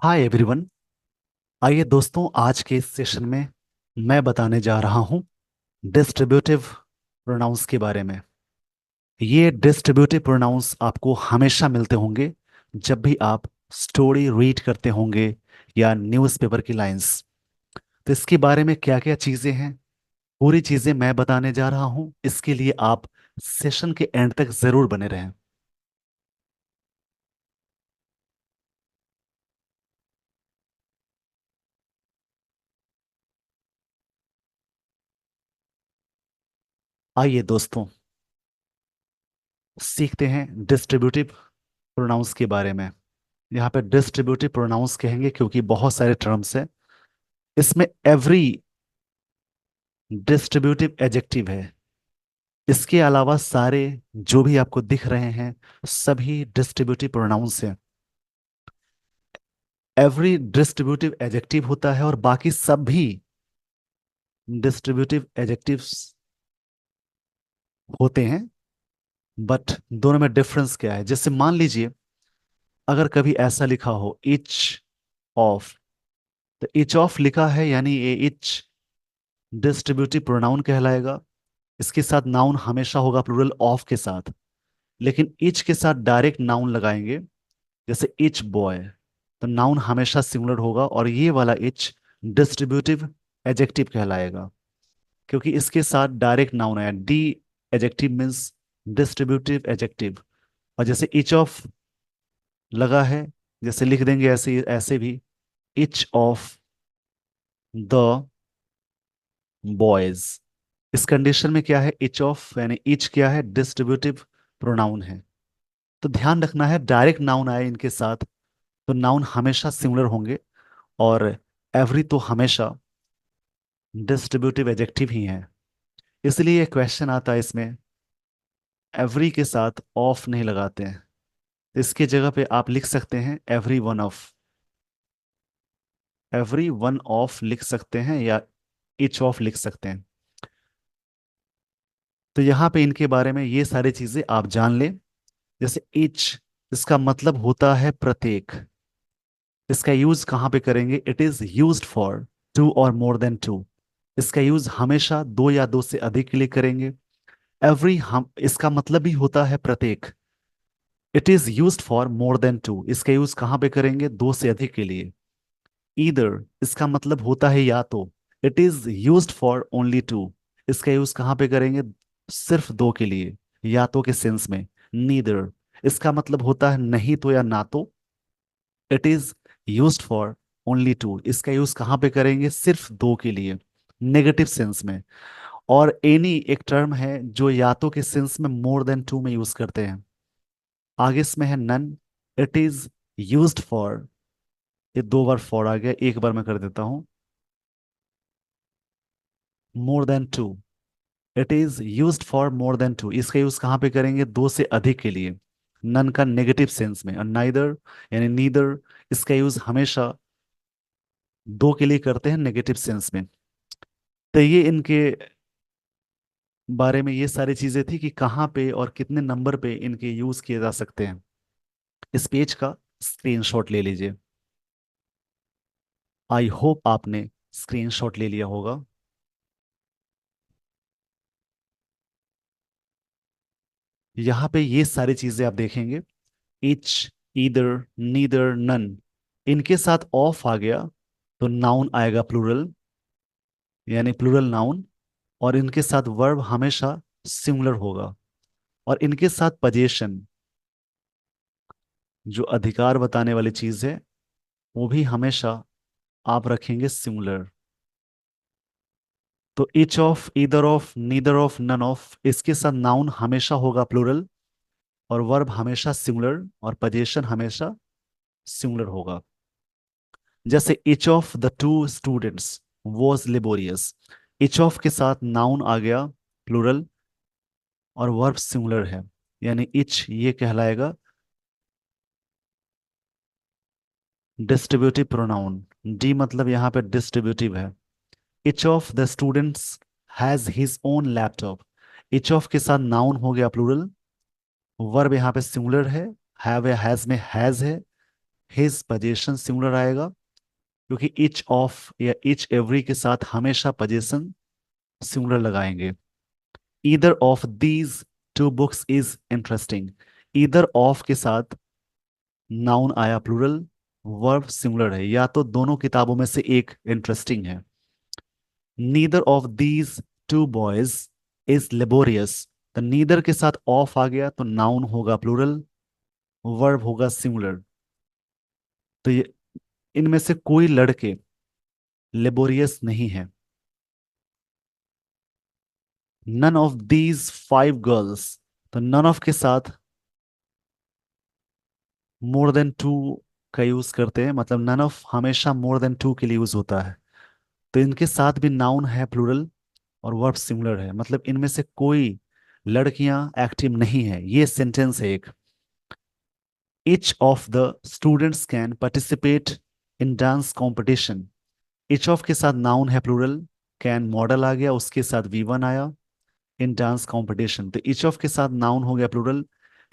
Hi everyone. आइए दोस्तों, आज के इस सेशन में मैं बताने जा रहा हूं डिस्ट्रीब्यूटिव प्रोनाउंस के बारे में। ये डिस्ट्रीब्यूटिव प्रोनाउंस आपको हमेशा मिलते होंगे जब भी आप स्टोरी रीड करते होंगे या न्यूज़पेपर की लाइंस। तो इसके बारे में क्या क्या चीज़ें हैं, पूरी चीज़ें मैं बताने जा रहा हूं। इसके लिए आप सेशन के एंड तक ज़रूर बने रहें। आइए दोस्तों, सीखते हैं डिस्ट्रीब्यूटिव प्रोनाउंस के बारे में। यहाँ पे डिस्ट्रीब्यूटिव प्रोनाउंस कहेंगे क्योंकि बहुत सारे टर्म्स हैं। इसमें एवरी डिस्ट्रीब्यूटिव एडजेक्टिव है। इसके अलावा सारे जो भी आपको दिख रहे हैं सभी डिस्ट्रीब्यूटिव प्रोनाउंस हैं। एवरी डिस्ट्रीब्यूटिव एडजेक्टिव होता है और बाकी सब भी डिस्ट्रीब्यूटिव एडजेक्टिव्स होते हैं। बट दोनों में डिफरेंस क्या है? जैसे मान लीजिए, अगर कभी ऐसा लिखा हो इच ऑफ, तो इच ऑफ लिखा है यानी ये इच डिस्ट्रीब्यूटिव प्रोनाउन कहलाएगा। इसके साथ नाउन हमेशा होगा प्लूरल ऑफ के साथ। लेकिन इच के साथ डायरेक्ट नाउन लगाएंगे, जैसे इच बॉय, तो नाउन हमेशा सिंगुलर होगा और ये वाला इच डिस्ट्रीब्यूटिव एडजेक्टिव कहलाएगा, क्योंकि इसके साथ डायरेक्ट नाउन आया। D adjective means distributive adjective. और जैसे इच ऑफ लगा है, जैसे लिख देंगे ऐसे ऐसे भी, इच ऑफ द बॉयज। इस कंडीशन में क्या है? इच ऑफ यानी इच क्या है? डिस्ट्रीब्यूटिव प्रोनाउन है। तो ध्यान रखना है, डायरेक्ट नाउन आए इनके साथ तो नाउन हमेशा सिमिलर होंगे, और एवरी तो हमेशा डिस्ट्रीब्यूटिव एडजेक्टिव ही है। इसलिए क्वेश्चन आता है इसमें, एवरी के साथ ऑफ नहीं लगाते हैं। इसके जगह पे आप लिख सकते हैं every one of. Every one of लिख सकते हैं या इच ऑफ लिख सकते हैं। तो यहाँ पे इनके बारे में ये सारी चीजें आप जान लें। जैसे इच, इसका मतलब होता है प्रत्येक। इसका यूज कहाँ पे करेंगे? It is used for two और मोर देन टू। इसका यूज हमेशा दो या दो से अधिक के लिए करेंगे। एवरी, हम इसका मतलब भी होता है प्रत्येक। It is used for more than two, इसका यूज कहाँ पे करेंगे? दो से अधिक के लिए। ईदर, इसका मतलब होता है या तो। It is used for only two, इसका यूज कहाँ पे करेंगे? सिर्फ दो के लिए, या तो के सेंस में। नीदर, इसका मतलब होता है नहीं तो या ना तो। It is used for only two, इसका यूज कहाँ पे करेंगे? सिर्फ दो के लिए, नेगेटिव सेंस में। और एनी एक टर्म है जो या तो के सेंस में मोर देन टू में यूज करते हैं। आगे इसमें है none. It is used for, ये दो बार फॉर आ गया, एक बार मैं कर देता हूं, more than two. It is used for more than two, इसका यूज कहाँ पे करेंगे? दो से अधिक के लिए। नन का नेगेटिव सेंस में। और नाइदर यानी नीदर, इसका यूज हमेशा दो के लिए करते हैं, नेगेटिव सेंस में। तो ये इनके बारे में ये सारी चीजें थी कि कहाँ पे और कितने नंबर पे इनके यूज किए जा सकते हैं। इस पेज का स्क्रीनशॉट ले लीजिए। आई होप आपने स्क्रीनशॉट ले लिया होगा। यहाँ पे ये सारी चीजें आप देखेंगे, इच, ईदर, नीदर, नन, इनके साथ ऑफ आ गया तो नाउन आएगा प्लूरल, यानी प्लूरल नाउन। और इनके साथ वर्ब हमेशा सिंगुलर होगा। और इनके साथ पजेशन, जो अधिकार बताने वाली चीज है, वो भी हमेशा आप रखेंगे सिंगुलर। तो each of, either of, neither of, none of, इसके साथ नाउन हमेशा होगा प्लूरल, और वर्ब हमेशा सिंगुलर, और पजेशन हमेशा सिंगुलर होगा। जैसे each of the two students was laborious, each of के साथ नाउन आ गया प्लूरल, और वर्ब सिंगुलर है, यानी इच ये कहलाएगा डिस्ट्रीब्यूटिव प्रोनाउन। डी मतलब यहाँ पे डिस्ट्रीब्यूटिव है। Each of the students has his own laptop, each of के साथ नाउन हो गया प्लूरल, वर्ब यहाँ पे सिंगुलर है, हैव या हैज में हैज है, हिज पोजीशन सिंगुलर आएगा, क्योंकि ईच ऑफ या ईच एवरी के साथ हमेशा पोजीशन सिंगुलर लगाएंगे। Either of these two books is interesting, either of के साथ नाउन आया प्लूरल, वर्ब सिंगुलर है, या तो दोनों किताबों में से एक इंटरेस्टिंग है। Neither of these two boys is laborious, तो नीदर के साथ ऑफ आ गया तो नाउन होगा प्लूरल, वर्ब होगा सिंगुलर। तो ये इनमें से कोई लड़के लेबोरियस नहीं है। None of these five girls, तो नन ऑफ के साथ मोर देन टू का यूज करते हैं, मतलब नन ऑफ हमेशा मोर देन टू के लिए यूज होता है। तो इनके साथ भी नाउन है प्लूरल और वर्ब सिंगुलर है, मतलब इनमें से कोई लड़कियां एक्टिव नहीं है, ये सेंटेंस है एक। Each of the students can participate in dance competition, each of के साथ नाउन है प्लूरल, कैन मॉडल आ गया, उसके साथ V1 आया, इन डांस कॉम्पिटिशन, तो ईच ऑफ के साथ नाउन हो गया प्लूरल।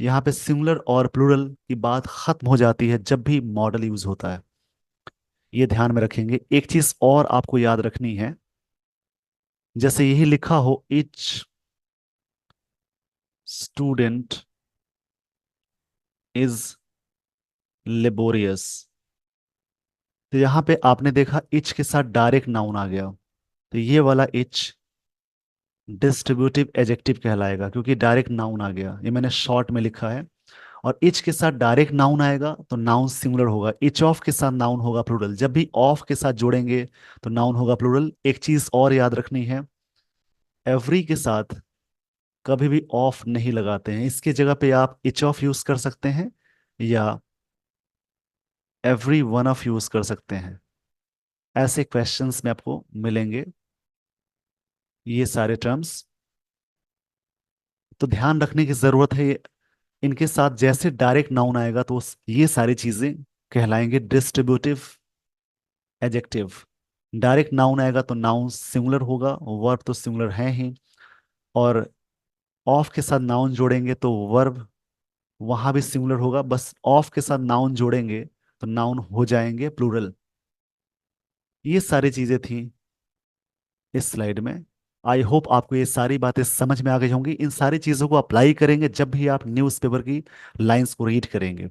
यहाँ पे सिंगुलर और प्लूरल की बात खत्म हो जाती है जब भी मॉडल यूज होता है, ये ध्यान में रखेंगे। एक चीज और आपको याद रखनी है, जैसे यही लिखा हो इच स्टूडेंट इज लेबोरियस, तो यहाँ पे आपने देखा इच के साथ डायरेक्ट नाउन आ गया, तो ये वाला इच डिस्ट्रीब्यूटिव एजेक्टिव कहलाएगा, क्योंकि डायरेक्ट नाउन आ गया, ये मैंने शॉर्ट में लिखा है। और इच के साथ डायरेक्ट नाउन आएगा तो नाउन सिंगुलर होगा, इच ऑफ के साथ नाउन होगा प्लूरल, जब भी ऑफ के साथ जोड़ेंगे तो नाउन होगा प्लूरल। एक चीज और याद रखनी है, एवरी के साथ कभी भी ऑफ नहीं लगाते हैं, इसकी जगह पे आप इच ऑफ यूज कर सकते हैं या एवरी वन ऑफ यूज कर सकते हैं। ऐसे क्वेश्चंस में आपको मिलेंगे ये सारे टर्म्स, तो ध्यान रखने की जरूरत है। इनके साथ जैसे डायरेक्ट नाउन आएगा तो ये सारी चीजें कहलाएंगे डिस्ट्रीब्यूटिव एडजेक्टिव। डायरेक्ट नाउन आएगा तो नाउन सिंगुलर होगा, वर्ब तो सिंगुलर है ही, और ऑफ के साथ नाउन जोड़ेंगे तो वर्ब वहां भी सिंगुलर होगा, बस ऑफ के साथ नाउन जोड़ेंगे तो नाउन हो जाएंगे प्लूरल। ये सारी चीजें थी इस स्लाइड में। आई होप आपको ये सारी बातें समझ में आ गई होंगी। इन सारी चीजों को अप्लाई करेंगे जब भी आप न्यूज़पेपर की लाइंस को रीड करेंगे।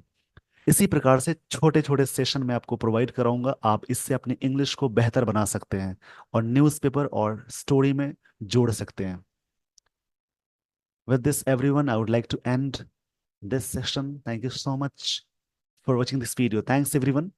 इसी प्रकार से छोटे छोटे सेशन मैं आपको प्रोवाइड कराऊंगा, आप इससे अपनी इंग्लिश को बेहतर बना सकते हैं और न्यूज़पेपर और स्टोरी में जोड़ सकते हैं। With this, everyone, I would like to end this session. Thank you so much for watching this video. Thanks, everyone.